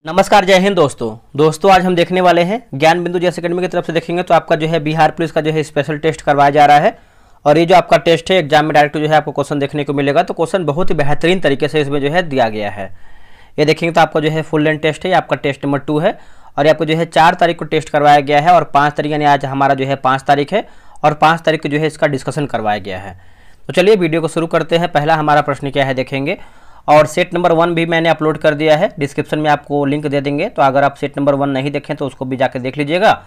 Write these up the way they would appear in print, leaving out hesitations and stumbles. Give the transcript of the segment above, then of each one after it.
नमस्कार, जय हिंद दोस्तों आज हम देखने वाले हैं ज्ञान बिंदु जैसे अकेडमी की तरफ से देखेंगे तो आपका जो है बिहार पुलिस का जो है स्पेशल टेस्ट करवाया जा रहा है। और ये जो आपका टेस्ट है एग्जाम में डायरेक्ट जो है आपको क्वेश्चन देखने को मिलेगा। तो क्वेश्चन बहुत ही बेहतरीन तरीके से इसमें जो है दिया गया है। ये देखेंगे तो आपका जो है फुल लेंथ टेस्ट है, आपका टेस्ट नंबर 2 है। और आपको जो है 4 तारीख को टेस्ट करवाया गया है और 5 तारीख यानी आज हमारा जो है 5 तारीख है और 5 तारीख को जो है इसका डिस्कशन करवाया गया है। तो चलिए वीडियो को शुरू करते हैं। पहला हमारा प्रश्न क्या है देखेंगे। और सेट नंबर 1 भी मैंने अपलोड कर दिया है, डिस्क्रिप्शन में आपको लिंक दे देंगे। तो अगर आप सेट नंबर 1 नहीं देखें तो उसको भी जाकर देख लीजिएगा।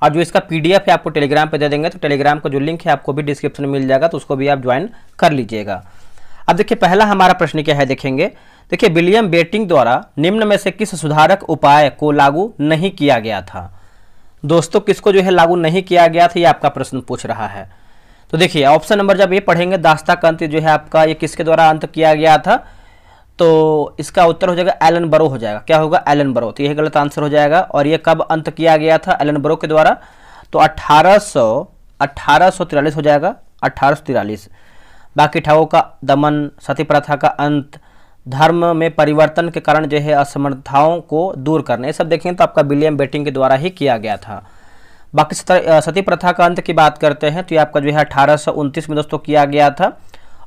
और जो इसका पीडीएफ है आपको टेलीग्राम पे दे देंगे, तो टेलीग्राम का जो लिंक है आपको भी डिस्क्रिप्शन में मिल जाएगा, तो उसको भी आप ज्वाइन कर लीजिएगा। अब देखिए पहला हमारा प्रश्न क्या है देखेंगे। देखिए विलियम बेटिंग द्वारा निम्न में से किस सुधारक उपाय को लागू नहीं किया गया था। दोस्तों किसको जो है लागू नहीं किया गया था, ये आपका प्रश्न पूछ रहा है। तो देखिए ऑप्शन नंबर जब ये पढ़ेंगे दास्ता का अंत जो है आपका ये किसके द्वारा अंत किया गया था, तो इसका उत्तर हो जाएगा एलन बरो हो जाएगा। क्या होगा? एलन बरो। तो यह गलत आंसर हो जाएगा। और ये कब अंत किया गया था एलन बरो के द्वारा? तो 1843 हो जाएगा, 1843। बाकी ठाओं का दमन, सती प्रथा का अंत, धर्म में परिवर्तन के कारण जो है असमर्थताओं को दूर करने, ये सब देखेंगे तो आपका विलियम बेटिंग के द्वारा ही किया गया था। बाकी सती प्रथा का अंत की बात करते हैं तो ये आपका जो है 1829 में दोस्तों किया गया था।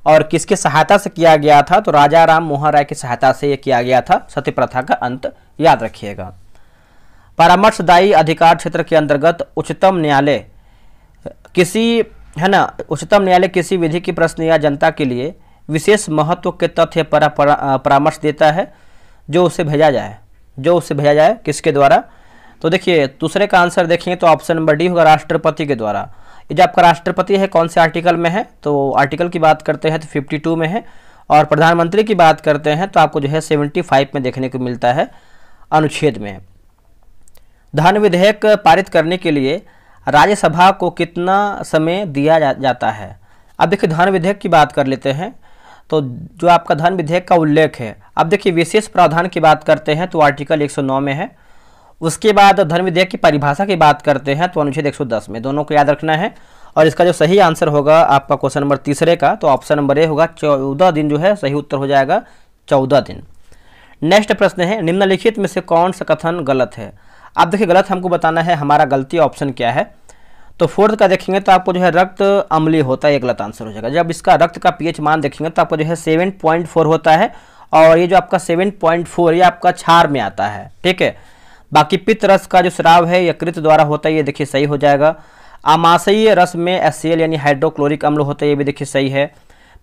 और किसकी सहायता से किया गया था? तो राजा राम मोहन राय की सहायता से यह किया गया था सती प्रथा का अंत, याद रखिएगा। परामर्शदायी अधिकार क्षेत्र के अंतर्गत उच्चतम न्यायालय उच्चतम न्यायालय किसी विधि की प्रश्न या जनता के लिए विशेष महत्व के तथ्य पर परामर्श देता है जो उसे भेजा जाए किसके द्वारा? तो देखिए दूसरे का आंसर देखेंगे तो ऑप्शन नंबर डी होगा, राष्ट्रपति के द्वारा। ये जो आपका राष्ट्रपति है कौन से आर्टिकल में है? तो आर्टिकल की बात करते हैं तो 52 में है। और प्रधानमंत्री की बात करते हैं तो आपको जो है 75 में देखने को मिलता है, अनुच्छेद में। धन विधेयक पारित करने के लिए राज्यसभा को कितना समय दिया जाता है? अब देखिए धन विधेयक की बात कर लेते हैं। तो जो आपका धन विधेयक का उल्लेख है, अब देखिए विशेष प्रावधान की बात करते हैं तो आर्टिकल 109 में है। उसके बाद धन विधेयक की परिभाषा की बात करते हैं तो अनुच्छेद 110 में, दोनों को याद रखना है। और इसका जो सही आंसर होगा आपका क्वेश्चन नंबर तीसरे का, तो ऑप्शन नंबर ए होगा 14 दिन जो है सही उत्तर हो जाएगा, 14 दिन। नेक्स्ट प्रश्न है, निम्नलिखित में से कौन सा कथन गलत है? आप देखिए गलत हमको बताना है, हमारा गलती ऑप्शन क्या है। तो फोर्थ का देखेंगे तो आपको जो है रक्त अम्लीय होता है, ये गलत आंसर हो जाएगा। जब इसका रक्त का पीएच मान देखेंगे तो आपको जो है 7.4 होता है। और ये जो आपका 7.4 ये आपका क्षार में आता है, ठीक है। बाकी पित्त रस का जो स्राव है यकृत द्वारा होता है, ये देखिए सही हो जाएगा। आमाशयीय रस में HCl यानी हाइड्रोक्लोरिक अम्ल होता है, ये भी देखिए सही है।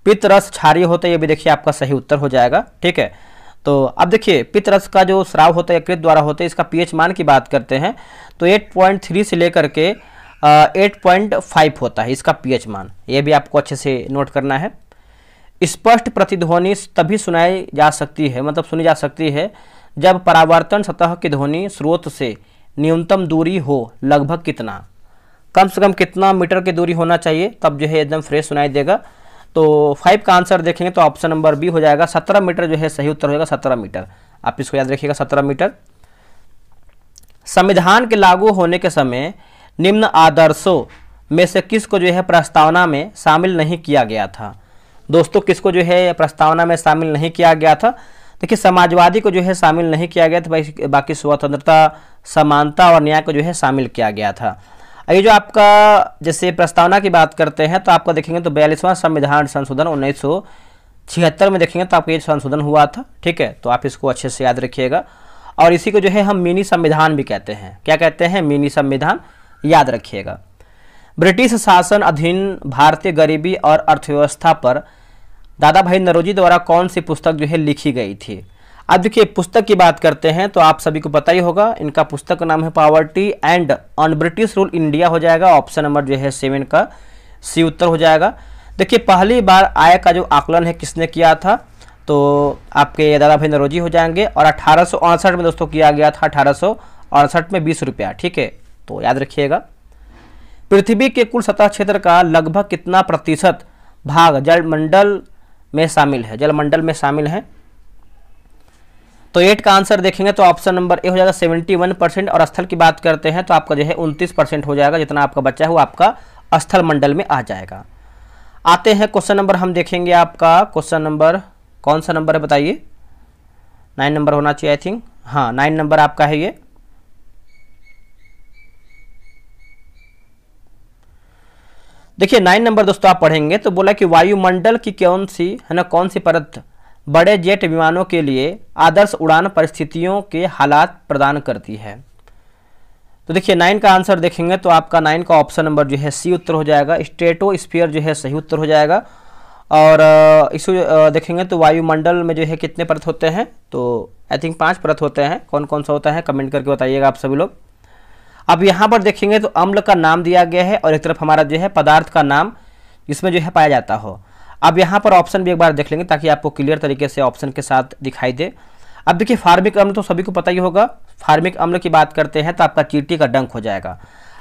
पित्त रस क्षारीय होता है, ये भी देखिए आपका सही उत्तर हो जाएगा, ठीक है। तो अब देखिए पित्त रस का जो स्राव होता है यकृत द्वारा होता है, इसका पीएच मान की बात करते हैं तो 8.3 से लेकर के 8.5 होता है इसका पीएच मान, ये भी आपको अच्छे से नोट करना है। स्पष्ट प्रतिध्वनि तभी सुनाई जा सकती है, मतलब सुनी जा सकती है जब परावर्तन सतह की ध्वनि स्रोत से न्यूनतम दूरी हो, लगभग कितना, कम से कम कितना मीटर की दूरी होना चाहिए, तब जो है एकदम फ्रेश सुनाई देगा। तो 5 का आंसर देखेंगे तो ऑप्शन नंबर बी हो जाएगा, 17 मीटर जो है सही उत्तर हो जाएगा, 17 मीटर। आप इसको याद रखिएगा, 17 मीटर। संविधान के लागू होने के समय निम्न आदर्शों में से किसको जो है प्रस्तावना में शामिल नहीं किया गया था? दोस्तों किसको जो है प्रस्तावना में शामिल नहीं किया गया था? देखिए समाजवादी को जो है शामिल नहीं किया गया था, बाकी स्वतंत्रता, समानता और न्याय को जो है शामिल किया गया था। ये जो आपका जैसे प्रस्तावना की बात करते हैं तो आपको देखेंगे तो 42वां संविधान संशोधन 1976 में देखेंगे तो आपको ये संशोधन हुआ था, ठीक है। तो आप इसको अच्छे से याद रखिएगा। और इसी को जो है हम मिनी संविधान भी कहते हैं। क्या कहते हैं? मिनी संविधान, याद रखिएगा। ब्रिटिश शासन अधीन भारतीय गरीबी और अर्थव्यवस्था पर दादा भाई नौरोजी द्वारा कौन सी पुस्तक जो है लिखी गई थी? अब देखिए पुस्तक की बात करते हैं तो आप सभी को पता ही होगा, इनका पुस्तक का नाम है poverty and on British rule India हो जाएगा। ऑप्शन नंबर जो है 7 का सी उत्तर हो जाएगा। देखिए पहली बार आय का जो आकलन है किसने किया था? तो आपके दादा भाई नौरोजी हो जाएंगे। और 1868 में दोस्तों किया गया था, 1868 में 20 रुपया, ठीक है। तो याद रखिएगा। पृथ्वी के कुल सतह क्षेत्र का लगभग कितना प्रतिशत भाग जलमंडल में शामिल है? जलमंडल में शामिल है। तो 8 का आंसर देखेंगे तो ऑप्शन नंबर ए हो जाएगा 71%। और स्थल की बात करते हैं तो आपका जो है 29% हो जाएगा, जितना आपका बचा है वो आपका स्थल मंडल में आ जाएगा। आते हैं क्वेश्चन नंबर हम देखेंगे आपका क्वेश्चन नंबर कौन सा नंबर है बताइए? 9 नंबर होना चाहिए आई थिंक। हाँ 9 नंबर आपका है ये। देखिए 9 नंबर दोस्तों आप पढ़ेंगे तो बोला कि वायुमंडल की कौन सी है ना, कौन सी परत बड़े जेट विमानों के लिए आदर्श उड़ान परिस्थितियों के हालात प्रदान करती है। तो देखिए 9 का आंसर देखेंगे तो आपका 9 का ऑप्शन नंबर जो है सी उत्तर हो जाएगा, स्ट्रेटोस्फीयर जो है सही उत्तर हो जाएगा। और इसे देखेंगे तो वायुमंडल में जो है कितने परत होते हैं, तो आई थिंक 5 परत होते हैं। कौन कौन सा होता है कमेंट करके बताइएगा आप सभी लोग। अब यहाँ पर देखेंगे तो अम्ल का नाम दिया गया है और एक तरफ हमारा जो है पदार्थ का नाम जिसमें जो है पाया जाता हो। अब यहाँ पर ऑप्शन भी एक बार देख लेंगे ताकि आपको क्लियर तरीके से ऑप्शन के साथ दिखाई दे। अब देखिए फार्मिक अम्ल तो सभी को पता ही होगा। फार्मिक अम्ल की बात करते हैं तो आपका चींटी का डंक हो जाएगा।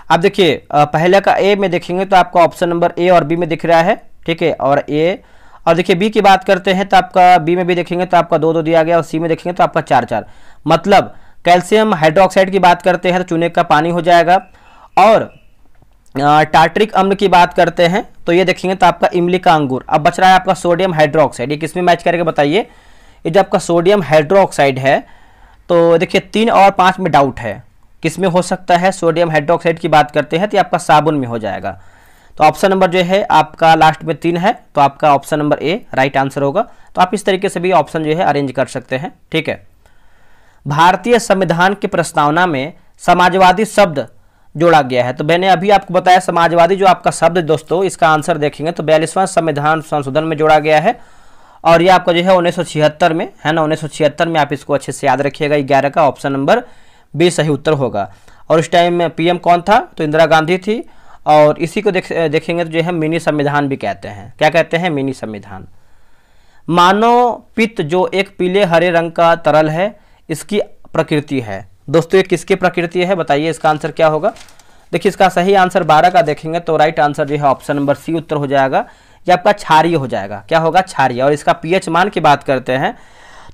अब देखिए पहले का ए में देखेंगे तो आपका ऑप्शन नंबर ए और बी में दिख रहा है, ठीक है, और ए। और देखिए बी की बात करते हैं तो आपका बी में भी देखेंगे तो आपका 2 2 दिया गया और सी में देखेंगे तो आपका 4 4। मतलब कैल्शियम हाइड्रोक्साइड की बात करते हैं तो चूने का पानी हो जाएगा। और टार्टरिक अम्ल की बात करते हैं तो ये देखेंगे तो आपका इमली का अंगूर। अब बच रहा है आपका सोडियम हाइड्रोक्साइड, ये किसमें मैच करेगा बताइए। ये जब आपका सोडियम हाइड्रोक्साइड है तो देखिए 3 और 5 में डाउट है किसमें हो सकता है। सोडियम हाइड्रोक्साइड की बात करते हैं तो ये आपका साबुन में हो जाएगा। तो ऑप्शन नंबर जो है आपका लास्ट में 3 है तो आपका option number A right answer होगा। तो आप इस तरीके से भी ऑप्शन जो है अरेंज कर सकते हैं, ठीक है। भारतीय संविधान की प्रस्तावना में समाजवादी शब्द जोड़ा गया है। तो मैंने अभी आपको बताया समाजवादी जो आपका शब्द दोस्तों, इसका आंसर देखेंगे तो 42वां संविधान संशोधन में जोड़ा गया है और ये आपका जो है 1976 में है ना, 1976 में। आप इसको अच्छे से याद रखिएगा। 11 का ऑप्शन नंबर बी सही उत्तर होगा। और उस टाइम में पीएम कौन था, तो इंदिरा गांधी थी। और इसी को देखेंगे तो जो है मिनी संविधान भी कहते हैं। क्या कहते हैं, मिनी संविधान। मानव पित्त जो एक पीले हरे रंग का तरल है, इसकी प्रकृति है। दोस्तों ये किसकी प्रकृति है बताइए, इसका आंसर क्या होगा। देखिए इसका सही आंसर 12 का देखेंगे तो राइट आंसर जो है ऑप्शन नंबर सी उत्तर हो जाएगा। ये आपका क्षारीय हो जाएगा। क्या होगा, क्षारीय। और इसका पीएच मान की बात करते हैं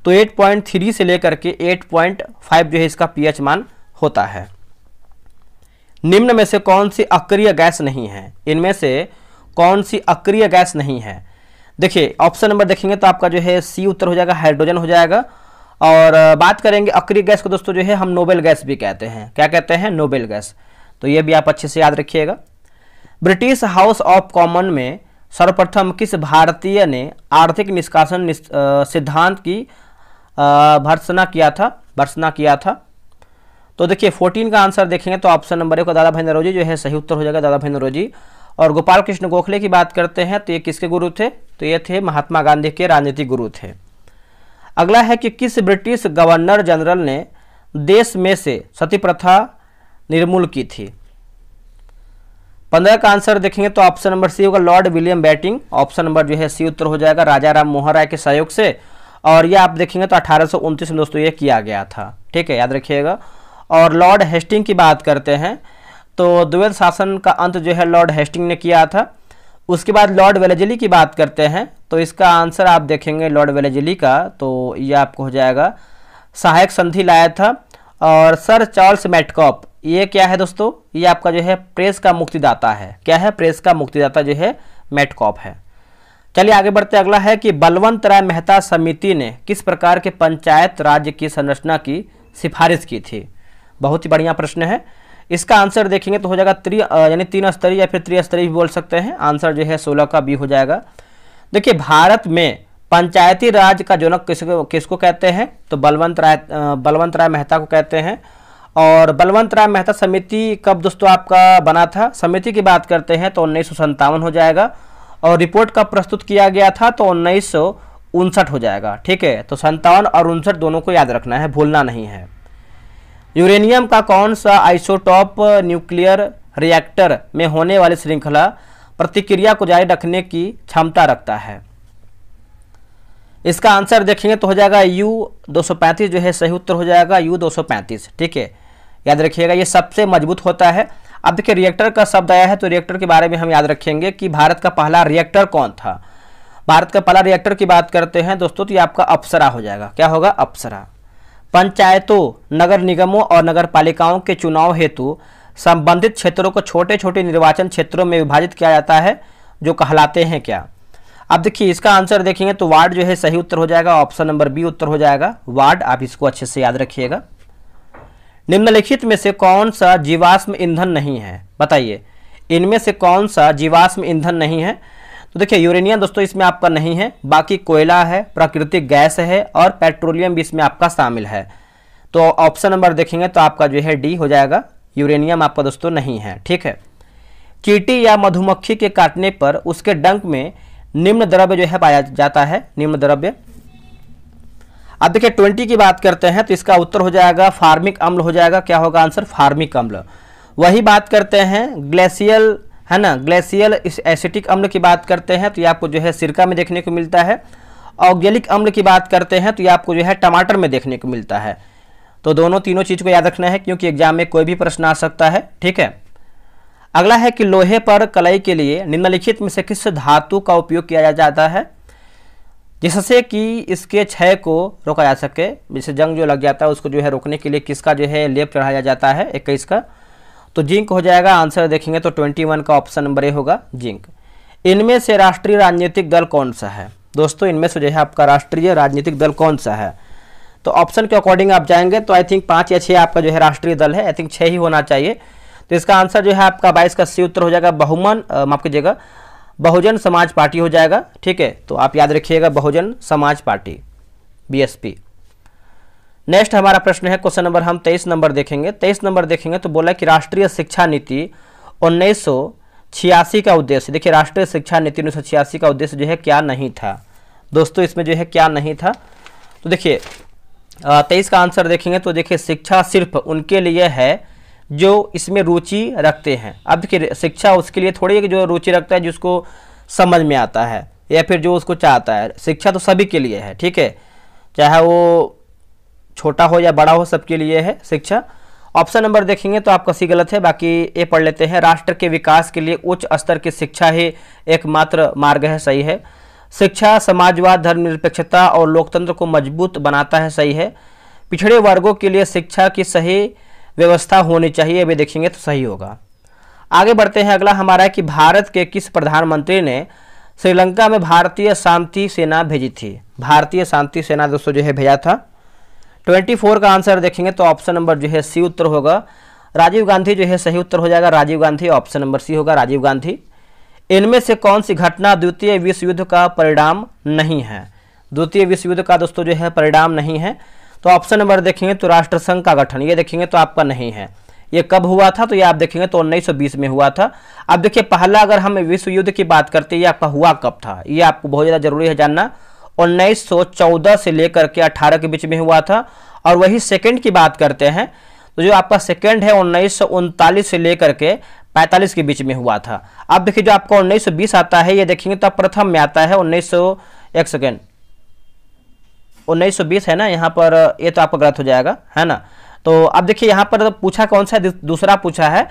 तो 8.3 से लेकर के 8.5 जो है इसका पीएच मान होता है। निम्न में से कौन सी अक्रिय गैस नहीं है, इनमें से कौन सी अक्रिय गैस नहीं है। देखिए ऑप्शन नंबर देखेंगे तो आपका जो है सी उत्तर हो जाएगा, हाइड्रोजन हो जाएगा। और बात करेंगे अक्रिय गैस को दोस्तों जो है हम नोबेल गैस भी कहते हैं। क्या कहते हैं, नोबेल गैस। तो ये भी आप अच्छे से याद रखिएगा। ब्रिटिश हाउस ऑफ कॉमन में सर्वप्रथम किस भारतीय ने आर्थिक निष्कासन सिद्धांत की भर्त्सना किया था। तो देखिए 14 का आंसर देखेंगे तो ऑप्शन नंबर 1 दादा भाई नौरोजी जो है सही उत्तर हो जाएगा, दादा भाई नौरोजी। और गोपाल कृष्ण गोखले की बात करते हैं तो ये किसके गुरु थे, तो ये थे महात्मा गांधी के राजनीतिक गुरु थे। अगला है कि किस ब्रिटिश गवर्नर जनरल ने देश में से सती प्रथा निर्मूल की थी। 15 का आंसर देखेंगे तो ऑप्शन नंबर सी होगा, Lord William Bentinck. Option number जो है सी उत्तर हो जाएगा, राजा राम मोहन राय के सहयोग से। और ये आप देखेंगे तो 1829 में दोस्तों ये किया गया था, ठीक है, याद रखिएगा। और लॉर्ड हेस्टिंग की बात करते हैं तो द्वैध शासन का अंत जो है लॉर्ड हेस्टिंग ने किया था। उसके बाद लॉर्ड वेलेस्ली की बात करते हैं तो इसका आंसर आप देखेंगे लॉर्ड वेलेस्ली का, तो ये आपको हो जाएगा सहायक संधि लाया था। और सर चार्ल्स मैटकॉप ये क्या है दोस्तों, ये आपका जो है प्रेस का मुक्तिदाता है। क्या है, प्रेस का मुक्तिदाता जो है मैटकॉप है। चलिए आगे बढ़ते। अगला है कि बलवंत राय मेहता समिति ने किस प्रकार के पंचायत राज्य की संरचना की सिफारिश की थी। बहुत ही बढ़िया प्रश्न है। इसका आंसर देखेंगे तो हो जाएगा यानी 3 स्तरीय या फिर त्रिस्तरीय भी बोल सकते हैं। आंसर जो है 16 का बी हो जाएगा। देखिए भारत में पंचायती राज का जनक किसको कहते हैं, तो बलवंत राय मेहता को कहते हैं। और बलवंत राय मेहता समिति कब दोस्तों आपका बना था, समिति की बात करते हैं तो 1957 हो जाएगा। और रिपोर्ट कब प्रस्तुत किया गया था, तो 1959 हो जाएगा, ठीक है। तो 57 और 59 दोनों को याद रखना है, भूलना नहीं है। यूरेनियम का कौन सा आइसोटॉप न्यूक्लियर रिएक्टर में होने वाली श्रृंखला प्रतिक्रिया को जारी रखने की क्षमता रखता है। इसका आंसर देखेंगे तो हो जाएगा U-235 जो है सही उत्तर हो जाएगा, U-235, ठीक है, याद रखिएगा। ये सबसे मजबूत होता है। अब देखिए रिएक्टर का शब्द आया है तो रिएक्टर के बारे में हम याद रखेंगे कि भारत का पहला रिएक्टर कौन था। भारत का पहला रिएक्टर की बात करते हैं दोस्तों तो ये आपका अप्सरा हो जाएगा। क्या होगा, अप्सरा। पंचायतों, नगर निगमों और नगर पालिकाओं के चुनाव हेतु संबंधित क्षेत्रों को छोटे छोटे निर्वाचन क्षेत्रों में विभाजित किया जाता है जो कहलाते हैं क्या। अब देखिए इसका आंसर देखेंगे तो वार्ड जो है सही उत्तर हो जाएगा, ऑप्शन नंबर बी उत्तर हो जाएगा वार्ड। आप इसको अच्छे से याद रखिएगा। निम्नलिखित में से कौन सा जीवाश्म ईंधन नहीं है, बताइए इनमें से कौन सा जीवाश्म ईंधन नहीं है। तो देखिए यूरेनियम दोस्तों इसमें आपका नहीं है, बाकी कोयला है, प्राकृतिक गैस है और पेट्रोलियम भी इसमें आपका शामिल है। तो ऑप्शन नंबर देखेंगे तो आपका जो है डी हो जाएगा, यूरेनियम आपका दोस्तों नहीं है। ठीक है। चींटी या मधुमक्खी के काटने पर उसके डंक में निम्न द्रव्य जो है पाया जाता है, निम्न द्रव्य। अब देखिए 20 की बात करते हैं तो इसका उत्तर हो जाएगा फार्मिक अम्ल हो जाएगा। क्या होगा आंसर, फार्मिक अम्ल। वही बात करते हैं ग्लेशियल, है ना, ग्लेशियल एसिटिक अम्ल की बात करते हैं तो ये आपको जो है सिरका में देखने को मिलता है। ऑक्जेलिक अम्ल की बात करते हैं तो ये आपको जो है टमाटर में देखने को मिलता है। तो दोनों तीनों चीज़ को याद रखना है क्योंकि एग्जाम में कोई भी प्रश्न आ सकता है। ठीक है। अगला है कि लोहे पर कलई के लिए निम्नलिखित में से किस धातु का उपयोग किया जाता है जिससे कि इसके क्षय को रोका जा सके। जैसे जंग जो लग जाता है उसको जो है रोकने के लिए किसका जो है लेप चढ़ाया जाता है, 21 का, तो जिंक हो जाएगा। आंसर देखेंगे तो 21 का ऑप्शन नंबर ए होगा, जिंक। इनमें से राष्ट्रीय राजनीतिक दल कौन सा है दोस्तों, इनमें से जो है आपका राष्ट्रीय राजनीतिक दल कौन सा है। तो ऑप्शन के अकॉर्डिंग आप जाएंगे तो आई थिंक 5 या 6 आपका जो है राष्ट्रीय दल है, आई थिंक 6 ही होना चाहिए। तो इसका आंसर जो है आपका 22 का सी उत्तर हो जाएगा, माफ कीजिएगा, बहुजन समाज पार्टी हो जाएगा। ठीक है। तो आप याद रखिएगा Bahujan Samaj party, BSP. Next हमारा प्रश्न है क्वेश्चन नंबर हम 23 नंबर देखेंगे। 23 नंबर देखेंगे तो बोला कि राष्ट्रीय शिक्षा नीति 1986 का उद्देश्य, देखिए राष्ट्रीय शिक्षा नीति 1986 का उद्देश्य जो है क्या नहीं था दोस्तों, इसमें जो है क्या नहीं था। तो देखिए 23 का आंसर देखेंगे तो देखिए शिक्षा सिर्फ उनके लिए है जो इसमें रुचि रखते हैं। अब देखिए शिक्षा उसके लिए थोड़ी है कि जो रुचि रखता है, जिसको समझ में आता है या फिर जो उसको चाहता है। शिक्षा तो सभी के लिए है। ठीक है। चाहे वो छोटा हो या बड़ा हो, सबके लिए है शिक्षा। ऑप्शन नंबर देखेंगे तो आपका सी गलत है, बाकी ए पढ़ लेते हैं। राष्ट्र के विकास के लिए उच्च स्तर की शिक्षा ही एकमात्र मार्ग है, सही है। शिक्षा समाजवाद, धर्मनिरपेक्षता और लोकतंत्र को मजबूत बनाता है, सही है। पिछड़े वर्गों के लिए शिक्षा की सही व्यवस्था होनी चाहिए, अभी देखेंगे तो सही होगा। आगे बढ़ते हैं। अगला हमारा है कि भारत के किस प्रधानमंत्री ने श्रीलंका में भारतीय शांति सेना भेजी थी। भारतीय शांति सेना दोस्तों जो है भेजा था। 24 का आंसर देखेंगे तो ऑप्शन नंबर जो है सी उत्तर होगा, राजीव गांधी जो है सही उत्तर हो जाएगा, Rajiv Gandhi, option number C होगा, राजीव गांधी। इनमें से कौन सी घटना द्वितीय विश्व युद्ध का परिणाम नहीं है। द्वितीय विश्व युद्ध का दोस्तों जो है परिणाम नहीं है। तो ऑप्शन नंबर देखेंगे तो राष्ट्रसंघ का गठन, ये देखेंगे तो आपका नहीं है। ये कब हुआ था तो ये आप देखेंगे तो 1920 में हुआ था। अब देखिए पहला अगर हम विश्व युद्ध की बात करते हैं, ये आपका हुआ कब था, ये आपको बहुत ज़्यादा जरूरी है जानना। 1914 से लेकर के 18 के बीच में हुआ था। और वही सेकंड की बात करते हैं तो जो आपका सेकंड है 1939 से लेकर के 45 के बीच में हुआ था। अब देखिए जो आपका 1920 आता है, ये देखेंगे तो प्रथम में आता है 1920 है ना, यहाँ पर ये तो आपका गलत हो जाएगा, है ना। तो अब देखिए यहाँ पर पूछा कौन सा, दूसरा पूछा है।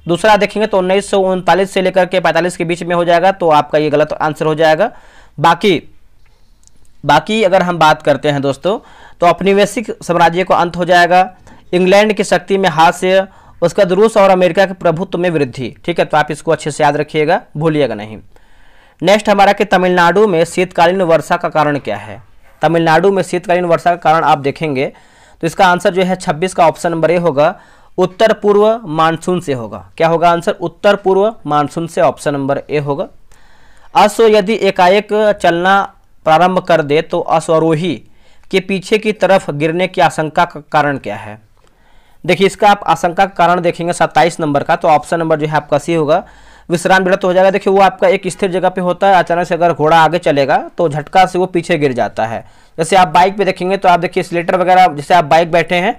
दूसरा देखेंगे तो 1939 से लेकर के 45 के बीच में हो जाएगा, तो आपका ये गलत आंसर हो जाएगा। बाकी अगर हम बात करते हैं दोस्तों तो औपनिवेशिक साम्राज्य को अंत हो जाएगा, इंग्लैंड की शक्ति में हास्य, उसका रूस और अमेरिका के प्रभुत्व में वृद्धि। ठीक है। तो आप इसको अच्छे से याद रखिएगा, भूलिएगा नहीं। नेक्स्ट हमारा कि तमिलनाडु में शीतकालीन वर्षा का कारण क्या है। तमिलनाडु में शीतकालीन वर्षा का कारण आप देखेंगे तो इसका आंसर जो है 26 का ऑप्शन नंबर ए होगा, उत्तर पूर्व मानसून से होगा। क्या होगा आंसर, उत्तर पूर्व मानसून से, ऑप्शन नंबर ए होगा। अश्व यदि एकाएक चलना प्रारंभ कर दे तो अश्वारोही के पीछे की तरफ गिरने की आशंका का कारण क्या है। देखिए इसका आप आशंका का कारण देखेंगे 27 नंबर का, तो ऑप्शन नंबर जो है आपका सी होगा, विश्राम विरत हो जाएगा। देखिए वो आपका एक स्थिर जगह पे होता है, अचानक से अगर घोड़ा आगे चलेगा तो झटका से वो पीछे गिर जाता है। जैसे आप बाइक पे देखेंगे तो आप देखिए स्लेटर वगैरह, जैसे आप बाइक बैठे हैं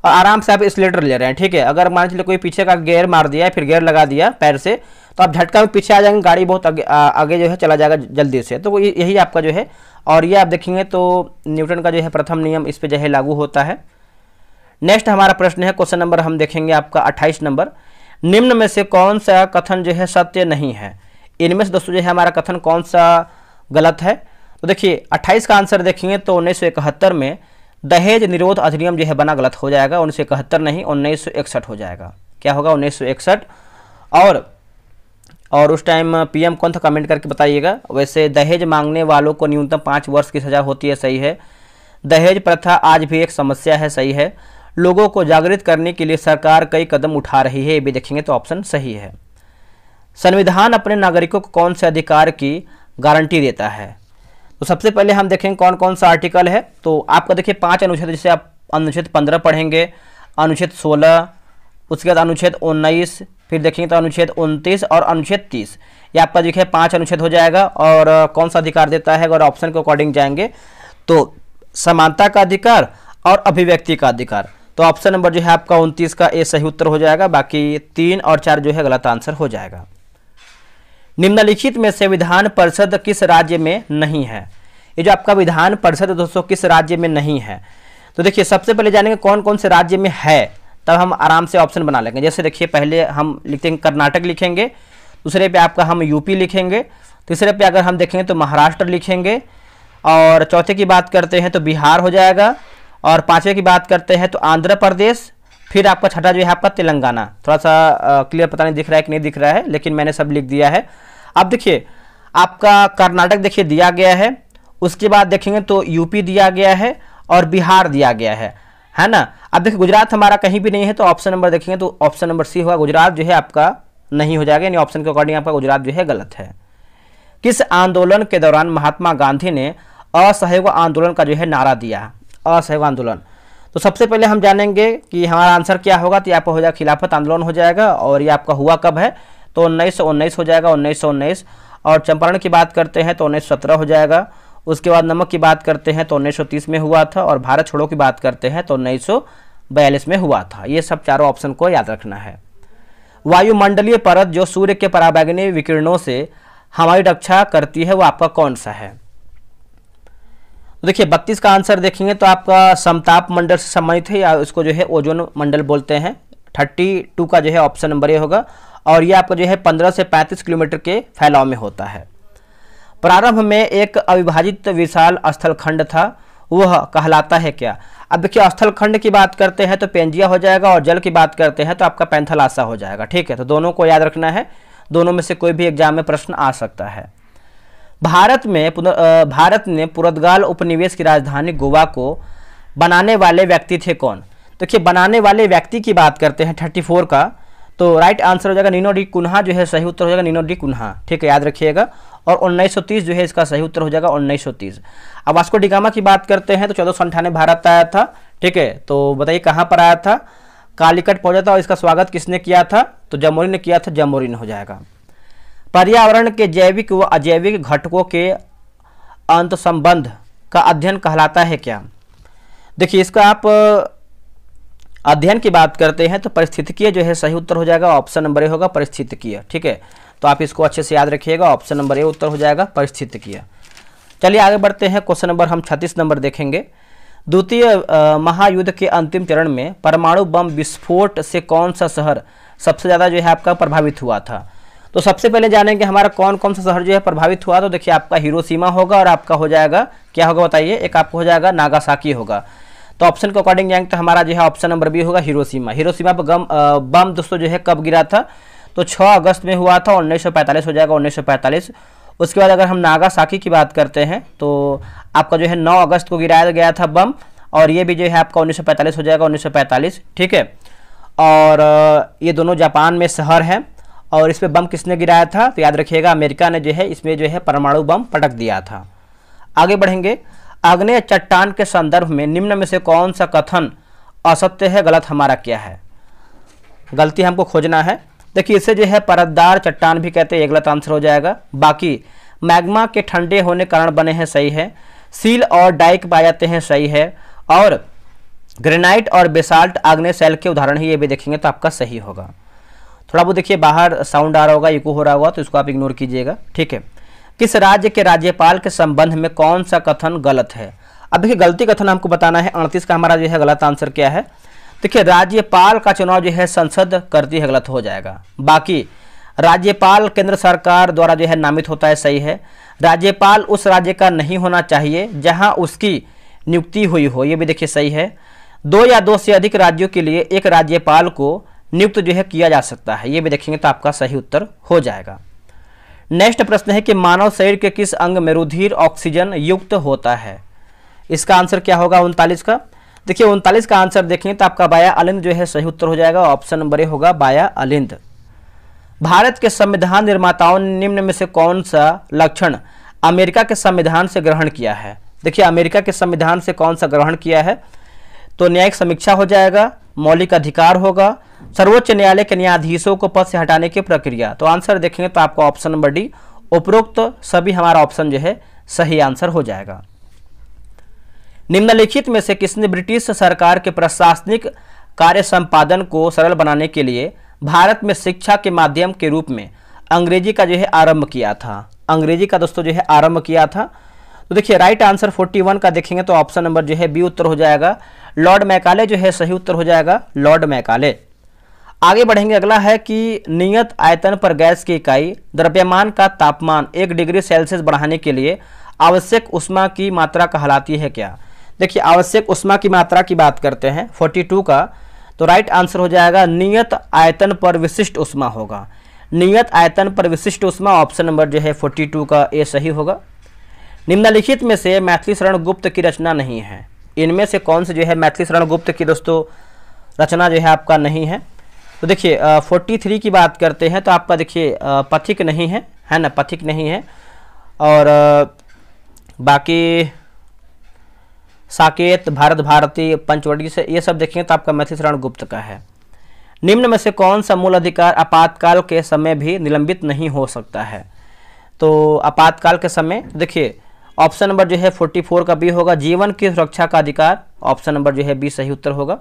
और आराम से आप स्लेटर ले रहे हैं, ठीक है, अगर मान लीजिए कोई पीछे का गियर मार दिया फिर गियर लगा दिया पैर से, तो आप झटका में पीछे आ जाएंगे, गाड़ी बहुत आगे जो है चला जाएगा जल्दी से। तो यही आपका जो है, और ये आप देखेंगे तो न्यूटन का जो है प्रथम नियम इस पर जो है लागू होता है। नेक्स्ट हमारा प्रश्न है, क्वेश्चन नंबर हम देखेंगे आपका 28 नंबर। निम्न में से कौन सा कथन जो है सत्य नहीं है। इनमें से दोस्तों जो है हमारा कथन कौन सा गलत है। तो देखिए 28 का आंसर देखेंगे तो 1971 में दहेज निरोध अधिनियम जो है बना, गलत हो जाएगा, 1971 नहीं 1961 हो जाएगा। क्या होगा 1961। और और उस टाइम पीएम कौन था कमेंट करके बताइएगा। वैसे दहेज मांगने वालों को न्यूनतम 5 वर्ष की सज़ा होती है, सही है। दहेज प्रथा आज भी एक समस्या है, सही है। लोगों को जागृत करने के लिए सरकार कई कदम उठा रही है, ये भी देखेंगे तो ऑप्शन सही है। संविधान अपने नागरिकों को कौन से अधिकार की गारंटी देता है? तो सबसे पहले हम देखेंगे कौन कौन सा आर्टिकल है। तो आपका देखिए 5 अनुच्छेद, जैसे आप अनुच्छेद 15 पढ़ेंगे, अनुच्छेद 16, उसके बाद अनुच्छेद 19, फिर देखेंगे तो अनुच्छेद 29 और अनुच्छेद 30। ये आपका देखिए 5 अनुच्छेद हो जाएगा। और कौन सा अधिकार देता है, अगर ऑप्शन के अकॉर्डिंग जाएंगे तो समानता का अधिकार और अभिव्यक्ति का अधिकार। तो ऑप्शन नंबर जो है आपका 29 का ए सही उत्तर हो जाएगा, बाकी 3 और 4 जो है गलत आंसर हो जाएगा। निम्नलिखित में से विधान परिषद किस राज्य में नहीं है? ये जो आपका विधान परिषद है दोस्तों किस राज्य में नहीं है? तो देखिए सबसे पहले जानेंगे कौन कौन से राज्य में है, तब हम आराम से ऑप्शन बना लेंगे। जैसे देखिए पहले हम लिखते हैं कर्नाटक लिखेंगे, दूसरे पे आपका हम यूपी लिखेंगे, तीसरे पे अगर हम देखेंगे तो महाराष्ट्र लिखेंगे, और चौथे की बात करते हैं तो बिहार हो जाएगा, और पाँचवें की बात करते हैं तो आंध्र प्रदेश, फिर आपका छठा जो है आपका तेलंगाना। थोड़ा सा क्लियर पता नहीं दिख रहा है कि नहीं दिख रहा है, लेकिन मैंने सब लिख दिया है। अब देखिए आपका कर्नाटक देखिए दिया गया है, उसके बाद देखेंगे तो यूपी दिया गया है और बिहार दिया गया है ना। अब देखिए गुजरात हमारा कहीं भी नहीं है, तो ऑप्शन नंबर देखेंगे तो ऑप्शन नंबर सी होगा, गुजरात जो है आपका नहीं हो जाएगा, यानी ऑप्शन के अकॉर्डिंग आपका गुजरात जो है गलत है। किस आंदोलन के दौरान महात्मा गांधी ने असहयोग आंदोलन का जो है नारा दिया? असहयोग आंदोलन। तो सबसे पहले हम जानेंगे कि हमारा आंसर क्या होगा। तो आपका हो जाएगा खिलाफत आंदोलन हो जाएगा, और ये आपका हुआ कब है तो 1919 हो जाएगा, 1919। और चंपारण की बात करते हैं तो 1917 हो जाएगा। उसके बाद नमक की बात करते हैं तो 1930 में हुआ था, और भारत छोड़ो की बात करते हैं तो 1942 में हुआ था। ये सब चारों ऑप्शन को याद रखना है। वायुमंडलीय परत जो सूर्य के पराबैंगनी विकिरणों से हमारी रक्षा करती है वो आपका कौन सा है? तो देखिए 32 का आंसर देखेंगे तो आपका समताप मंडल से संबंधित है, या उसको जो है ओजोन मंडल बोलते हैं। 32 का जो है ऑप्शन नंबर ए होगा, और ये आपका जो है 15 से 35 किलोमीटर के फैलाव में होता है। प्रारंभ में एक अविभाजित विशाल स्थलखंड था, वह कहलाता है क्या? अब देखिए स्थलखंड की बात करते हैं तो पेंजिया हो जाएगा, और जल की बात करते हैं तो आपका पैंथलासा हो जाएगा। ठीक है, तो दोनों को याद रखना है, दोनों में से कोई भी एग्जाम में प्रश्न आ सकता है। भारत ने पुर्तगाल उपनिवेश की राजधानी गोवा को बनाने वाले व्यक्ति थे कौन? देखिए बनाने वाले व्यक्ति की बात करते हैं 34 का, तो राइट आंसर हो जाएगा नीनो डी कुन्हा, जो है सही उत्तर हो जाएगा नीनो डी कुन्हा। ठीक है, याद रखिएगा। और 1930 जो है इसका सही उत्तर हो जाएगा 1930। अब वास्को डी गामा की बात करते हैं तो 1498 भारत आया था। ठीक है, तो बताइए कहाँ पर आया था? कालीकट पहुंचा था, और इसका स्वागत किसने किया था? तो जमोरिन ने किया था, जमोरिन हो जाएगा। पर्यावरण के जैविक व अजैविक घटकों के अंत संबंध का अध्ययन कहलाता है क्या? देखिए इसका आप अध्ययन की बात करते हैं तो पारिस्थितिकीय जो है सही उत्तर हो जाएगा, ऑप्शन नंबर ए होगा पारिस्थितिकीय। ठीक है, तो आप इसको अच्छे से याद रखिएगा, ऑप्शन नंबर ए उत्तर हो जाएगा पारिस्थितिकीय। चलिए आगे बढ़ते हैं, क्वेश्चन नंबर हम 36 नंबर देखेंगे। द्वितीय महायुद्ध के अंतिम चरण में परमाणु बम विस्फोट से कौन सा शहर सबसे ज़्यादा जो है आपका प्रभावित हुआ था? तो सबसे पहले जानेंगे हमारा कौन कौन सा शहर जो है प्रभावित हुआ। तो देखिए आपका हिरोशिमा होगा, और आपका हो जाएगा क्या होगा बताइए? एक आपको हो जाएगा नागासाकी होगा। तो ऑप्शन के अकॉर्डिंग जाएंगे तो हमारा जो है ऑप्शन नंबर बी होगा हिरोशिमा। हिरोशिमा पर बम दोस्तों जो है कब गिरा था? तो 6 अगस्त में हुआ था, 1945 हो जाएगा, 1945। उसके बाद अगर हम नागासाकी की बात करते हैं तो आपका जो है 9 अगस्त को गिराया गया था बम, और ये भी जो है आपका 1945 हो जाएगा, 1945। ठीक है, और ये दोनों जापान में शहर हैं, और इस पर बम किसने गिराया था? तो याद रखिएगा अमेरिका ने जो है इसमें जो है परमाणु बम पटक दिया था। आगे बढ़ेंगे। आग्नेय चट्टान के संदर्भ में निम्न में से कौन सा कथन असत्य है, गलत हमारा क्या है? गलती हमको खोजना है। देखिए इसे जो है परतदार चट्टान भी कहते हैं, ये गलत आंसर हो जाएगा। बाकी मैग्मा के ठंडे होने कारण बने हैं, सही है। सील और डाइक पाए जाते हैं, सही है। और ग्रेनाइट और बेसाल्ट आग्नेय शैल के उदाहरण ही, ये भी देखेंगे तो आपका सही होगा। थोड़ा बहुत देखिए बाहर साउंड आ रहा होगा, इको हो रहा होगा, तो इसको आप इग्नोर कीजिएगा। ठीक है, किस राज्य के राज्यपाल के संबंध में कौन सा कथन गलत है? अब देखिए गलती कथन हमको बताना है। 38 का हमारा जो है गलत आंसर क्या है? देखिए राज्यपाल का चुनाव जो है संसद करती है, गलत हो जाएगा। बाकी राज्यपाल केंद्र सरकार द्वारा जो है नामित होता है, सही है। राज्यपाल उस राज्य का नहीं होना चाहिए जहां उसकी नियुक्ति हुई हो, ये भी देखिए सही है। 2 या 2 से अधिक राज्यों के लिए एक राज्यपाल को नियुक्त जो है किया जा सकता है, ये भी देखेंगे तो आपका सही उत्तर हो जाएगा। नेक्स्ट प्रश्न है कि मानव शरीर के किस अंग में रुधिर ऑक्सीजन युक्त होता है? इसका आंसर क्या होगा 39 का? देखिए 39 का आंसर देखेंगे तो आपका बाया अलिंद जो है सही उत्तर हो जाएगा। ऑप्शन नंबर ए होगा बाया अलिंद। भारत के संविधान निर्माताओं ने निम्न में से कौन सा लक्षण अमेरिका के संविधान से ग्रहण किया है? देखिए अमेरिका के संविधान से कौन सा ग्रहण किया है? तो न्यायिक समीक्षा हो जाएगा, मौलिक अधिकार होगा, सर्वोच्च न्यायालय के न्यायाधीशों को पद से हटाने की प्रक्रिया। तो आंसर देखेंगे तो आपका ऑप्शन नंबर डी, उपरोक्त सभी हमारा ऑप्शन जो है सही आंसर हो जाएगा। निम्नलिखित में से किसने ब्रिटिश सरकार के प्रशासनिक कार्य संपादन को सरल बनाने के लिए भारत में शिक्षा के माध्यम के रूप में अंग्रेजी का जो है आरंभ किया था? अंग्रेजी का दोस्तों जो है आरंभ किया था। तो देखिए राइट आंसर 41 का देखेंगे तो ऑप्शन नंबर जो है बी उत्तर हो जाएगा। लॉर्ड मैकाले जो है सही उत्तर हो जाएगा, लॉर्ड मैकाले। आगे बढ़ेंगे, अगला है कि नियत आयतन पर गैस की इकाई द्रव्यमान का तापमान 1 डिग्री सेल्सियस बढ़ाने के लिए आवश्यक ऊष्मा की मात्रा कहलाती है क्या? देखिए आवश्यक ऊष्मा की मात्रा की बात करते हैं 42 का, तो राइट आंसर हो जाएगा नियत आयतन पर विशिष्ट ऊष्मा होगा। नियत आयतन पर विशिष्ट ऊष्मा ऑप्शन नंबर जो है 42 का ए सही होगा। निम्नलिखित में से मैथिली शरण गुप्त की रचना नहीं है? इनमें से कौन से जो है मैथिली शरण गुप्त की दोस्तों रचना जो है आपका नहीं है? तो देखिए 43 की बात करते हैं तो आपका देखिए पथिक नहीं है, है ना, पथिक नहीं है। और बाकी साकेत, भारत भारती, पंचवटी से ये सब देखेंगे तो आपका मैथिली शरण गुप्त का है। निम्न में से कौन सा मूल अधिकार आपातकाल के समय भी निलंबित नहीं हो सकता है? तो आपातकाल के समय देखिए ऑप्शन नंबर जो है 44 का बी होगा, जीवन की सुरक्षा का अधिकार। ऑप्शन नंबर जो है बी सही उत्तर होगा।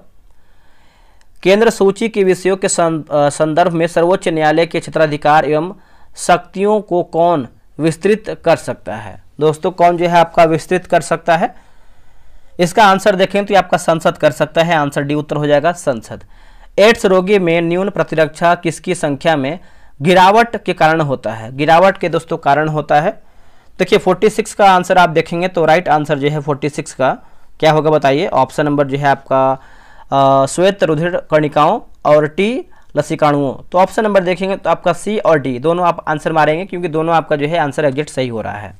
केंद्र सूची के विषयों के संदर्भ में सर्वोच्च न्यायालय के क्षेत्राधिकार एवं शक्तियों को कौन विस्तृत कर सकता है? दोस्तों कौन जो है आपका विस्तृत कर सकता है? इसका आंसर देखें तो ये आपका संसद कर सकता है। आंसर डी उत्तर हो जाएगा, संसद। एड्स रोगी में न्यून प्रतिरक्षा किसकी संख्या में गिरावट के कारण होता है? गिरावट के दोस्तों कारण होता है। देखिए 46 का आंसर आप देखेंगे तो राइट आंसर जो है 46 का क्या होगा बताइए? ऑप्शन नंबर जो है आपका श्वेत रुधिर कणिकाओं और टी लसिकाणुओं। तो ऑप्शन नंबर देखेंगे तो आपका सी और डी दोनों आप आंसर मारेंगे क्योंकि दोनों आपका जो है आंसर एग्जैक्ट सही हो रहा है।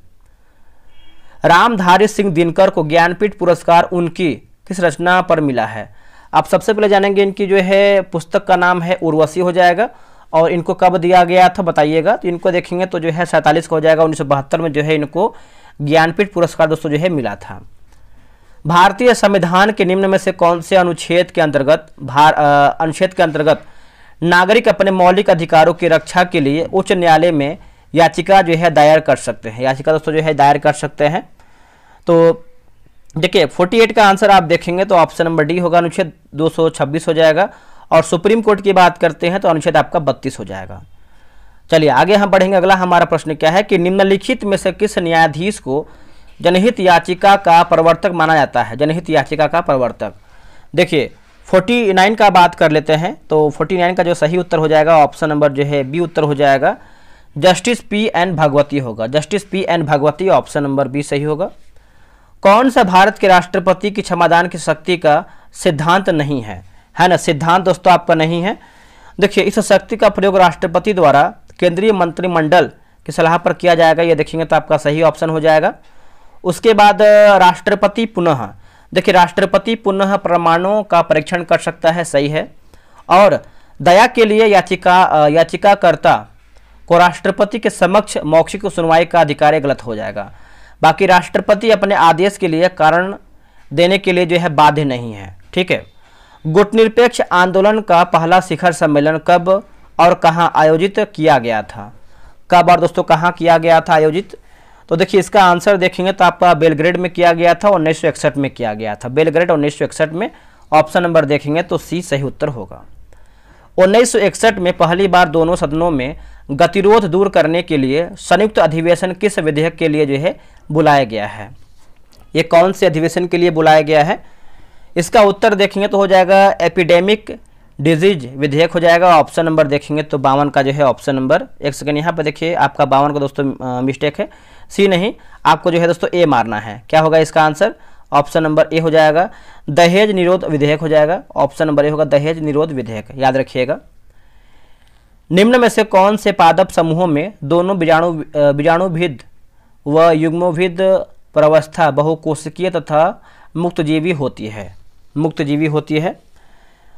रामधारी सिंह दिनकर को ज्ञानपीठ पुरस्कार उनकी किस रचना पर मिला है? आप सबसे पहले जानेंगे इनकी जो है पुस्तक का नाम है उर्वशी हो जाएगा। और इनको कब दिया गया था बताइएगा? तो इनको देखेंगे तो जो है 47 का हो जाएगा। 1972 में जो है इनको ज्ञानपीठ पुरस्कार दोस्तों जो है मिला था। भारतीय संविधान के निम्न में से कौन से अनुच्छेद के अंतर्गत नागरिक अपने मौलिक अधिकारों की रक्षा के लिए उच्च न्यायालय में याचिका जो है दायर कर सकते हैं? याचिका दोस्तों जो है दायर कर सकते हैं। तो देखिए 48 का आंसर आप देखेंगे तो ऑप्शन नंबर डी होगा, अनुच्छेद 226 हो जाएगा। और सुप्रीम कोर्ट की बात करते हैं तो अनुच्छेद आपका 32 हो जाएगा। चलिए आगे हम बढ़ेंगे। अगला हमारा प्रश्न क्या है कि निम्नलिखित में से किस न्यायाधीश को जनहित याचिका का प्रवर्तक माना जाता है? जनहित याचिका का प्रवर्तक देखिए 49 का बात कर लेते हैं तो 49 का जो सही उत्तर हो जाएगा ऑप्शन नंबर जो है बी उत्तर हो जाएगा, जस्टिस पी.एन. भगवती होगा। Justice P N. Bhagwati option number B सही होगा। कौन सा भारत के राष्ट्रपति की क्षमादान की शक्ति का सिद्धांत नहीं है? है ना, सिद्धांत दोस्तों आपका नहीं है। देखिए इस शक्ति का प्रयोग राष्ट्रपति द्वारा केंद्रीय मंत्रिमंडल की सलाह पर किया जाएगा। ये देखेंगे तो आपका सही ऑप्शन हो जाएगा। उसके बाद राष्ट्रपति पुनः, देखिए राष्ट्रपति पुनः प्रमाणों का परीक्षण कर सकता है, सही है। और दया के लिए याचिकाकर्ता को राष्ट्रपति के समक्ष मौखिक सुनवाई का अधिकार गलत हो जाएगा। बाकी राष्ट्रपति अपने आदेश के लिए कारण देने के लिए जो है बाध्य नहीं है, ठीक है। गुटनिरपेक्ष आंदोलन का पहला शिखर सम्मेलन कब और कहां आयोजित किया गया था? कब और दोस्तों कहां किया गया था आयोजित? तो देखिए इसका आंसर देखेंगे तो आपका बेलग्रेड में किया गया था, 1961 में किया गया था। बेलग्रेड 1961 में। ऑप्शन नंबर देखेंगे तो सी सही उत्तर होगा। 1961 में पहली बार दोनों सदनों में गतिरोध दूर करने के लिए संयुक्त अधिवेशन किस विधेयक के लिए जो है बुलाया गया है? ये कौन से अधिवेशन के लिए बुलाया गया है? इसका उत्तर देखेंगे तो हो जाएगा एपिडेमिक डिजीज विधेयक हो जाएगा। ऑप्शन नंबर देखेंगे तो 52 का जो है ऑप्शन नंबर, एक सेकंड यहाँ पर देखिए आपका 52 का दोस्तों मिस्टेक है, सी नहीं, आपको जो है दोस्तों ए मारना है। क्या होगा इसका आंसर? ऑप्शन नंबर ए हो जाएगा, दहेज निरोध विधेयक हो जाएगा। ऑप्शन नंबर ए होगा दहेज निरोध विधेयक, याद रखिएगा। निम्न में से कौन से पादप समूहों में दोनों बीजाणुभिद व युग्मोभिद प्रवस्था बहुकोशिकीय तथा मुक्तजीवी होती है? मुक्तजीवी होती है।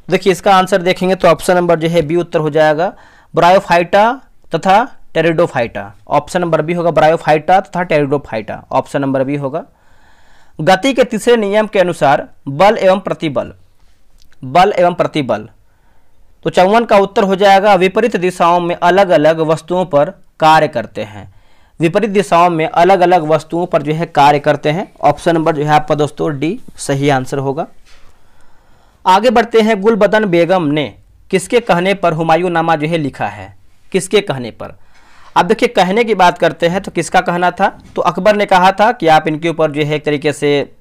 देखिए इसका आंसर देखेंगे तो ऑप्शन नंबर जो है बी उत्तर हो जाएगा, ब्रायोफाइटा तथा टेरिडोफाइटा। ऑप्शन नंबर बी होगा ब्रायोफाइटा तथा टेरिडोफाइटा, ऑप्शन नंबर बी होगा। गति के तीसरे नियम के अनुसार बल एवं प्रतिबल, बल एवं प्रतिबल, तो 54 का उत्तर हो जाएगा विपरीत दिशाओं में अलग अलग वस्तुओं पर कार्य करते हैं। विपरीत दिशाओं में अलग अलग वस्तुओं पर जो है कार्य करते हैं। ऑप्शन नंबर जो है आपका दोस्तों डी सही आंसर होगा। आगे बढ़ते हैं। गुलबदन बेगम ने किसके कहने पर हुमायूं नामा जो है लिखा है? किसके कहने पर? अब देखिए कहने की बात करते हैं तो किसका कहना था? तो अकबर ने कहा था कि आप इनके ऊपर जो है एक तरीके से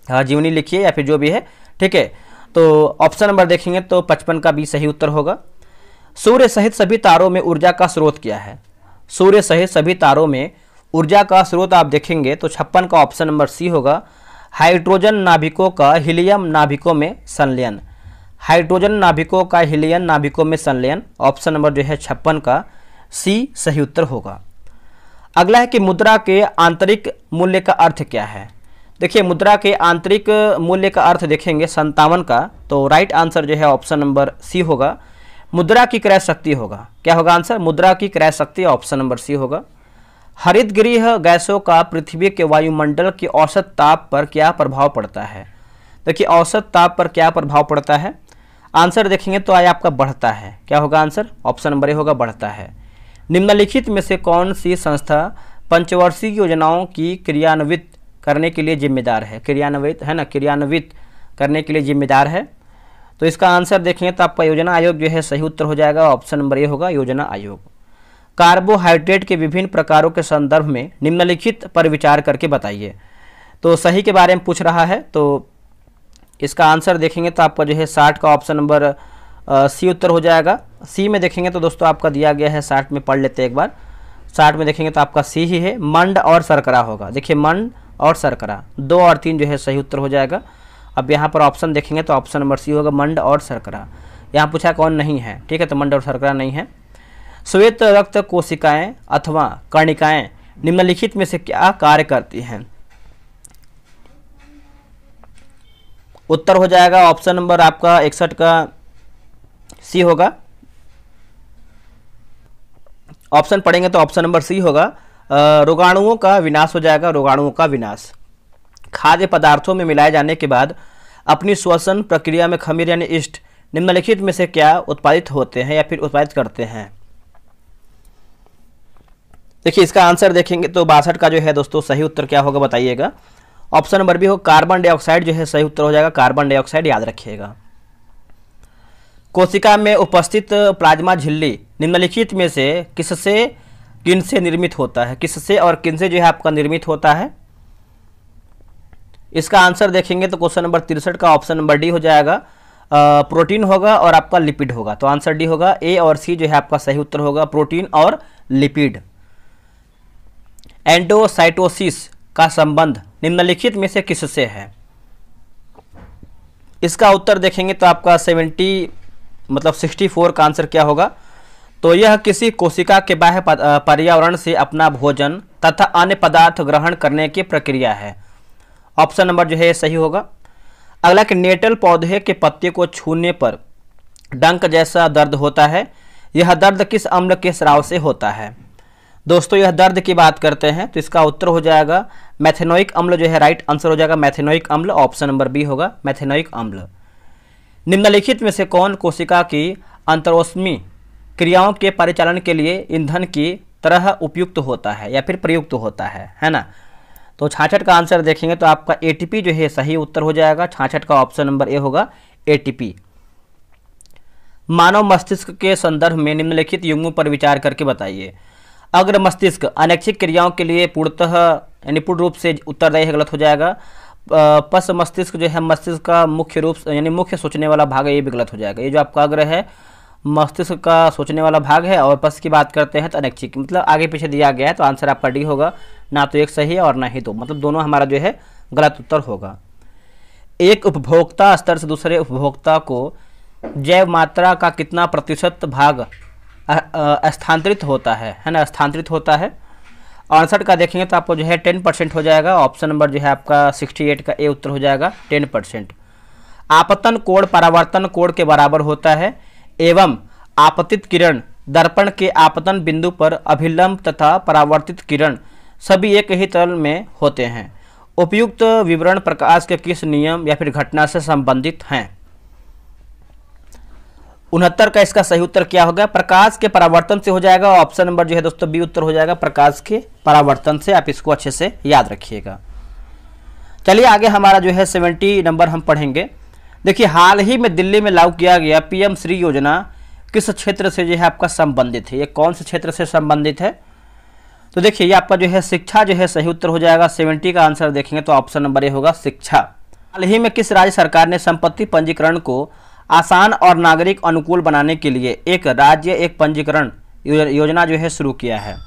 जीवनी लिखिए या फिर जो भी है, ठीक है। तो ऑप्शन नंबर देखेंगे तो 55 का भी सही उत्तर होगा। सूर्य सहित सभी तारों में ऊर्जा का स्रोत क्या है? सूर्य सहित सभी तारों में ऊर्जा का स्रोत आप देखेंगे तो 56 का ऑप्शन नंबर सी होगा, हाइड्रोजन नाभिकों का हीलियम नाभिकों में संलयन। हाइड्रोजन नाभिकों का हीलियम नाभिकों में संलयन, ऑप्शन नंबर जो है 56 का सी सही उत्तर होगा। अगला है कि मुद्रा के आंतरिक मूल्य का अर्थ क्या है? देखिए मुद्रा के आंतरिक मूल्य का अर्थ देखेंगे 57 का, तो राइट आंसर जो है ऑप्शन नंबर सी होगा, मुद्रा की क्रय शक्ति होगा। क्या होगा आंसर? मुद्रा की क्रय शक्ति, ऑप्शन नंबर सी होगा। हरितगृह गैसों का पृथ्वी के वायुमंडल के औसत ताप पर क्या प्रभाव पड़ता है? देखिए औसत ताप पर क्या प्रभाव पड़ता है? आंसर देखेंगे तो आया आपका बढ़ता है। क्या होगा आंसर? ऑप्शन नंबर ए होगा बढ़ता है। निम्नलिखित में से कौन सी संस्था पंचवर्षीय योजनाओं की क्रियान्वित करने के लिए जिम्मेदार है? क्रियान्वित है ना, क्रियान्वित करने के लिए जिम्मेदार है। तो इसका आंसर देखेंगे तो आपका योजना आयोग जो है सही उत्तर हो जाएगा, ऑप्शन नंबर ए होगा योजना आयोग। कार्बोहाइड्रेट के विभिन्न प्रकारों के संदर्भ में निम्नलिखित पर विचार करके बताइए। तो सही के बारे में पूछ रहा है, तो इसका आंसर देखेंगे तो आपका जो है 60 का ऑप्शन नंबर सी उत्तर हो जाएगा। सी में देखेंगे तो दोस्तों आपका दिया गया है 60 में, पढ़ लेते हैं एक बार। 60 में देखेंगे तो आपका सी ही है, मंड और शर्करा होगा। देखिए मंड और शर्करा, 2 और 3 जो है सही उत्तर हो जाएगा। अब यहाँ पर ऑप्शन देखेंगे तो ऑप्शन नंबर सी होगा मंड और शर्करा। यहाँ पूछा कौन नहीं है, ठीक है, तो मंड और शर्करा नहीं है। श्वेत रक्त कोशिकाएं अथवा कर्णिकाएं निम्नलिखित में से क्या कार्य करती हैं? उत्तर हो जाएगा ऑप्शन नंबर आपका 61 का सी होगा। ऑप्शन पढ़ेंगे तो ऑप्शन नंबर सी होगा, रोगाणुओं का विनाश हो जाएगा, रोगाणुओं का विनाश। खाद्य पदार्थों में मिलाए जाने के बाद अपनी श्वसन प्रक्रिया में खमीर यानी ईस्ट निम्नलिखित में से क्या उत्पादित होते हैं या फिर उत्पादित करते हैं? देखिए इसका आंसर देखेंगे तो 62 का जो है दोस्तों सही उत्तर क्या होगा बताइएगा। ऑप्शन नंबर बी हो कार्बन डाइऑक्साइड जो है सही उत्तर हो जाएगा, कार्बन डाइऑक्साइड याद रखिएगा। कोशिका में उपस्थित प्लाज्मा झिल्ली निम्नलिखित में से किससे किनसे निर्मित होता है? किससे और किनसे जो है आपका निर्मित होता है? इसका आंसर देखेंगे तो क्वेश्चन नंबर 63 का ऑप्शन नंबर डी हो जाएगा, प्रोटीन होगा और आपका लिपिड होगा। तो आंसर डी होगा, ए और सी जो है आपका सही उत्तर होगा, प्रोटीन और लिपिड। एंडोसाइटोसिस का संबंध निम्नलिखित में से किससे है? इसका उत्तर देखेंगे तो आपका 64 का आंसर क्या होगा? तो यह किसी कोशिका के बाह्य पर्यावरण से अपना भोजन तथा अन्य पदार्थ ग्रहण करने की प्रक्रिया है। ऑप्शन नंबर जो है सही होगा। अगला कि नेटल पौधे के पत्ते को छूने पर डंक जैसा दर्द होता है, यह दर्द किस अम्ल के स्राव से होता है? दोस्तों यह दर्द की बात करते हैं तो इसका उत्तर हो जाएगा मैथेनोइक अम्ल जो है राइट आंसर हो जाएगा, मैथेनोइक अम्ल, ऑप्शन नंबर बी होगा मैथेनोइक अम्ल। निम्नलिखित में से कौन कोशिका की अंतरोष्मी क्रियाओं के परिचालन के लिए ईंधन की तरह उपयुक्त होता है या फिर प्रयुक्त होता है ना? तो 66 का आंसर देखेंगे तो आपका एटीपी जो है सही उत्तर हो जाएगा। 66 का ऑप्शन नंबर ए होगा एटीपी। मानव मस्तिष्क के संदर्भ में निम्नलिखित युग्मों पर विचार करके बताइए। अग्र मस्तिष्क अनैच्छिक क्रियाओं के लिए पूर्णतः यानी पूर्ण रूप से उत्तरदायी है, गलत हो जाएगा। पश मस्तिष्क जो है मस्तिष्क का मुख्य रूप यानी मुख्य सोचने वाला भाग है, ये भी गलत हो जाएगा। ये जो आपका अग्र है मस्तिष्क का सोचने वाला भाग है और पश की बात करते हैं तो अनैच्छिक, मतलब आगे पीछे दिया गया है, तो आंसर आपका डी होगा। ना तो एक सही है और ना ही दो, मतलब दोनों हमारा जो है गलत उत्तर होगा। एक उपभोक्ता स्तर से दूसरे उपभोक्ता को जैव मात्रा का कितना प्रतिशत भाग स्थानांतरित होता है ना, स्थानांतरित होता है। 68 का देखेंगे तो आपको जो है 10% हो जाएगा। ऑप्शन नंबर जो है आपका 68 का ए उत्तर हो जाएगा 10%। आपतन कोण परावर्तन कोण के बराबर होता है एवं आपतित किरण दर्पण के आपतन बिंदु पर अभिलंब तथा परावर्तित किरण सभी एक ही तल में होते हैं। उपयुक्त विवरण प्रकाश के किस नियम या फिर घटना से संबंधित हैं? 69 का इसका सही उत्तर क्या होगा? प्रकाश के परावर्तन से हो जाएगा। ऑप्शन नंबर जो है दोस्तों बी उत्तर हो जाएगा, प्रकाश के परावर्तन से। आप इसको अच्छे से याद रखिएगा। चलिए आगे हमारा जो है 70 नंबर हम पढ़ेंगे। देखिए, हाल ही में दिल्ली में लागू किया गया पीएम श्री योजना किस क्षेत्र से जो है आपका संबंधित है? ये कौन से क्षेत्र से संबंधित है? तो देखिए, ये आपका जो है शिक्षा जो है सही उत्तर हो जाएगा। 70 का आंसर देखेंगे तो ऑप्शन नंबर ए होगा शिक्षा। हाल ही में किस राज्य सरकार ने संपत्ति पंजीकरण को आसान और नागरिक अनुकूल बनाने के लिए एक राज्य एक पंजीकरण योजना जो है शुरू किया है?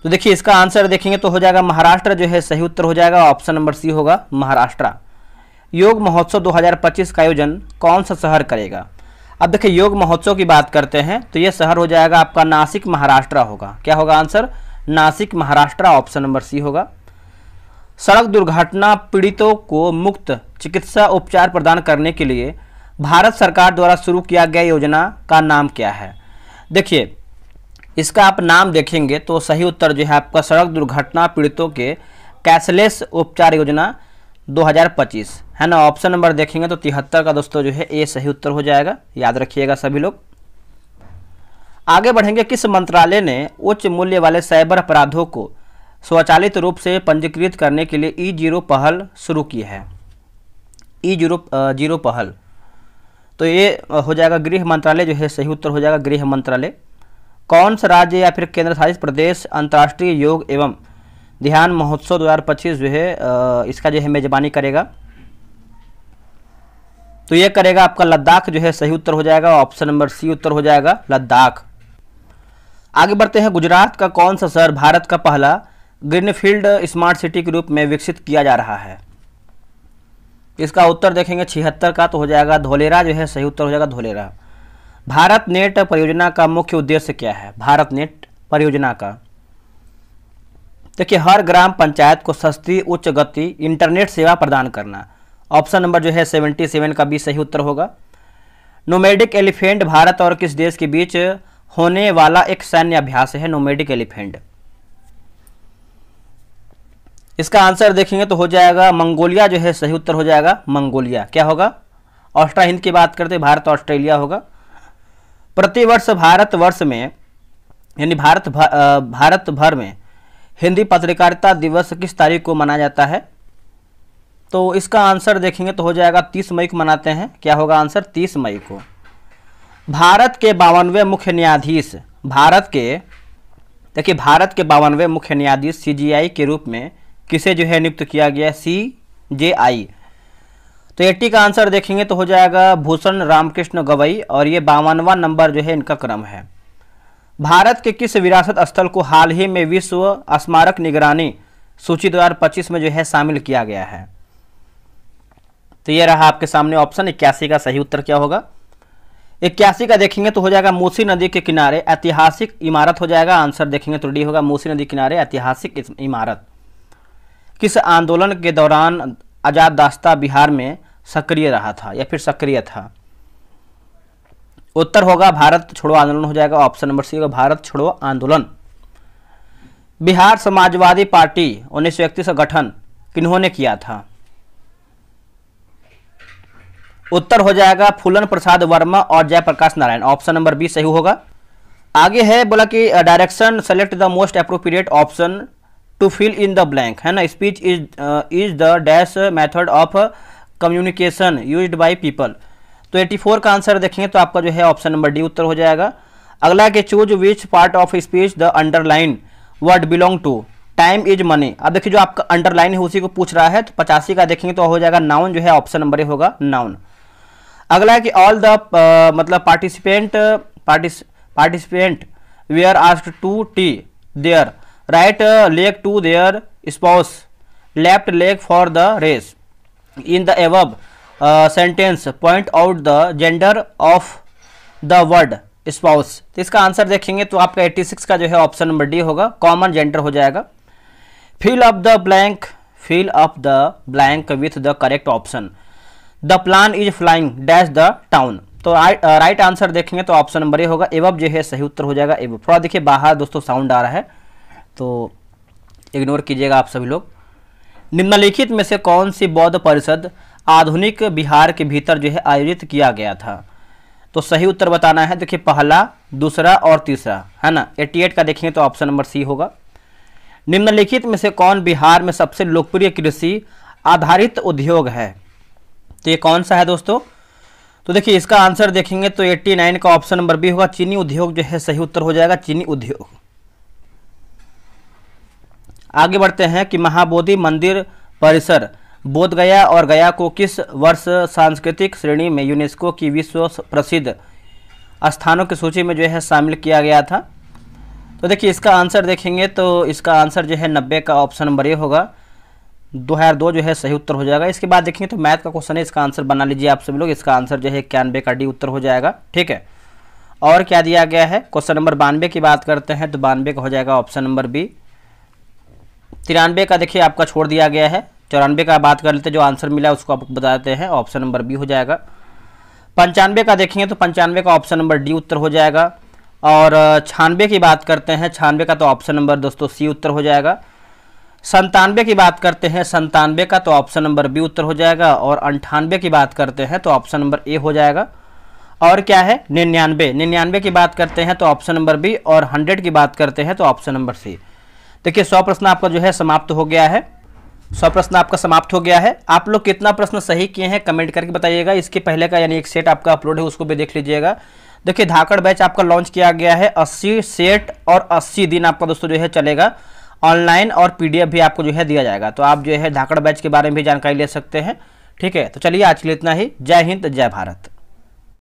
तो देखिए, इसका आंसर देखेंगे तो हो जाएगा महाराष्ट्र जो है सही उत्तर हो जाएगा। ऑप्शन नंबर सी होगा महाराष्ट्र। योग महोत्सव 2025 का आयोजन कौन सा शहर करेगा? अब देखिए, योग महोत्सव की बात करते हैं तो ये शहर हो जाएगा आपका नासिक महाराष्ट्र होगा। क्या होगा answer? Nashik Maharashtra. Option number C होगा। सड़क दुर्घटना पीड़ितों को मुफ्त चिकित्सा उपचार प्रदान करने के लिए भारत सरकार द्वारा शुरू किया गया योजना का नाम क्या है? देखिए, इसका आप नाम देखेंगे तो सही उत्तर जो है आपका सड़क दुर्घटना पीड़ितों के कैशलेस उपचार योजना 2025 है ना। ऑप्शन नंबर देखेंगे तो 73 का दोस्तों जो है ए सही उत्तर हो जाएगा। याद रखिएगा सभी लोग। आगे बढ़ेंगे। किस मंत्रालय ने उच्च मूल्य वाले साइबर अपराधों को स्वचालित रूप से पंजीकृत करने के लिए E0 पहल शुरू की है? E0 पहल, तो ये हो जाएगा गृह मंत्रालय जो है सही उत्तर हो जाएगा गृह मंत्रालय। कौन सा राज्य या फिर केंद्र शासित प्रदेश अंतर्राष्ट्रीय योग एवं ध्यान महोत्सव 2025 जो है इसका जो है मेजबानी करेगा? तो ये करेगा आपका लद्दाख जो है सही उत्तर हो जाएगा। ऑप्शन नंबर सी उत्तर हो जाएगा लद्दाख। आगे बढ़ते हैं। गुजरात का कौन सा शहर भारत का पहला ग्रीनफील्ड स्मार्ट सिटी के रूप में विकसित किया जा रहा है? इसका उत्तर देखेंगे 76 का तो हो जाएगा धोलेरा जो है सही उत्तर हो जाएगा धोलेरा। भारत नेट परियोजना का मुख्य उद्देश्य क्या है? भारत नेट परियोजना का देखिए, हर ग्राम पंचायत को सस्ती उच्च गति इंटरनेट सेवा प्रदान करना। ऑप्शन नंबर जो है 77 का भी सही उत्तर होगा। नोमैडिक एलिफेंट भारत और किस देश के बीच होने वाला एक सैन्य अभ्यास है? नोमैडिक एलिफेंट, इसका आंसर देखेंगे तो हो जाएगा मंगोलिया जो है सही उत्तर हो जाएगा मंगोलिया। क्या होगा? ऑस्ट्रा हिंद की बात करते भारत ऑस्ट्रेलिया होगा। प्रतिवर्ष भारतवर्ष में यानी भारत भर में हिंदी पत्रकारिता दिवस किस तारीख को मनाया जाता है? तो इसका आंसर देखेंगे तो हो जाएगा 30 मई को मनाते हैं। क्या होगा आंसर? 30 मई को। भारत के 52वें मुख्य न्यायाधीश भारत के 52वें मुख्य न्यायाधीश CJI के रूप में किसे जो है नियुक्त किया गया? CJI। तो 80 का आंसर देखेंगे तो हो जाएगा भूषण रामकृष्ण गवई और ये 52वां नंबर जो है इनका क्रम है। भारत के किस विरासत स्थल को हाल ही में विश्व स्मारक निगरानी सूची 2025 में जो है शामिल किया गया है? तो ये रहा आपके सामने ऑप्शन। 81 का सही उत्तर क्या होगा? 81 का देखेंगे तो हो जाएगा मूसी नदी के किनारे ऐतिहासिक इमारत हो जाएगा। आंसर देखेंगे तो डी होगा मूसी नदी किनारे ऐतिहासिक इमारत। किस आंदोलन के दौरान आजाद दास्ता बिहार में सक्रिय रहा था या फिर सक्रिय था? उत्तर होगा भारत छोड़ो आंदोलन हो जाएगा। ऑप्शन नंबर सी होगा भारत छोड़ो आंदोलन। बिहार समाजवादी पार्टी 1931 का गठन किन्होंने किया था? उत्तर हो जाएगा फूलन प्रसाद वर्मा और Jayaprakash Narayan. Option number B सही होगा। आगे है बोला कि direction select the most appropriate option to fill in the blank है ना। Speech is the dash method of communication used by people. तो 84 का आंसर देखेंगे तो आपका जो है ऑप्शन नंबर डी उत्तर हो जाएगा। अगला है कि choose which part of speech the underline word belong to. Time is money. अब देखिए, जो आपका अंडरलाइन है उसी को पूछ रहा है। तो 85 का देखेंगे तो हो जाएगा नाउन जो है ऑप्शन नंबर ए होगा नाउन। अगला है कि ऑल द मतलब participant were asked to tie their right leg to their spouse left leg for the race. In the above sentence point out the gender of the word spouse. तो इसका answer देखेंगे तो आपका 86 का जो है option number D होगा, common gender हो जाएगा। Fill up the blank, fill up the blank with the correct option. The plane is flying dash the town. तो राइट आंसर देखेंगे तो ऑप्शन नंबर ए होगा, एवब जो है सही उत्तर हो जाएगा। एवब थोड़ा देखिए बाहर दोस्तों साउंड आ रहा है तो इग्नोर कीजिएगा आप सभी लोग। निम्नलिखित में से कौन सी बौद्ध परिषद आधुनिक बिहार के भीतर जो है आयोजित किया गया था? तो सही उत्तर बताना है। देखिए पहला, दूसरा और तीसरा, है ना। 88 का देखेंगे तो ऑप्शन नंबर सी होगा। निम्नलिखित में से कौन बिहार में सबसे लोकप्रिय कृषि आधारित उद्योग है? तो ये कौन सा है दोस्तों? तो देखिए इसका आंसर देखेंगे तो 89 का ऑप्शन नंबर बी होगा, चीनी उद्योग जो है सही उत्तर हो जाएगा, चीनी उद्योग। आगे बढ़ते हैं कि महाबोधि मंदिर परिसर बोध गया और गया को किस वर्ष सांस्कृतिक श्रेणी में यूनेस्को की विश्व प्रसिद्ध स्थानों की सूची में जो है शामिल किया गया था? तो देखिए इसका आंसर देखेंगे तो इसका आंसर जो है 90 का ऑप्शन नंबर ए होगा, 2002 जो है सही उत्तर हो जाएगा। इसके बाद देखेंगे तो मैथ का क्वेश्चन है, इसका आंसर बना लीजिए आप सभी लोग। इसका आंसर जो है 91 का डी उत्तर हो जाएगा, ठीक है। और क्या दिया गया है? क्वेश्चन नंबर 92 की बात करते हैं तो 92 का हो जाएगा ऑप्शन नंबर बी। 93 का देखिए आपका छोड़ दिया गया है। 94 का बात कर लेते हैं, जो आंसर मिला है उसको आपको बताते हैं, ऑप्शन नंबर बी हो जाएगा। 95 का देखेंगे तो 95 का ऑप्शन नंबर डी उत्तर हो जाएगा। और 96 की बात करते हैं, 96 का तो ऑप्शन नंबर दोस्तों सी उत्तर हो जाएगा। 97 की बात करते हैं, 97 का तो ऑप्शन नंबर बी उत्तर हो जाएगा। और 98 की बात करते हैं तो ऑप्शन नंबर ए हो जाएगा। और क्या है? 99 की बात करते हैं तो ऑप्शन नंबर बी, और 100 की बात करते हैं तो ऑप्शन नंबर सी। देखिए 100 प्रश्न आपका जो है समाप्त हो गया है। 100 प्रश्न आपका समाप्त हो गया है। आप लोग कितना प्रश्न सही किए हैं कमेंट करके बताइएगा। इसके पहले का यानी एक सेट आपका अपलोड है, उसको भी देख लीजिएगा। देखिए धाकड़ बैच आपका लॉन्च किया गया है, 80 सेट और 80 दिन आपका दोस्तों जो है चलेगा ऑनलाइन, और पीडीएफ भी आपको जो है दिया जाएगा। तो आप जो है धाकड़ बैच के बारे में भी जानकारी ले सकते हैं, ठीक है। तो चलिए आज के लिए इतना ही। जय हिंद, जय भारत।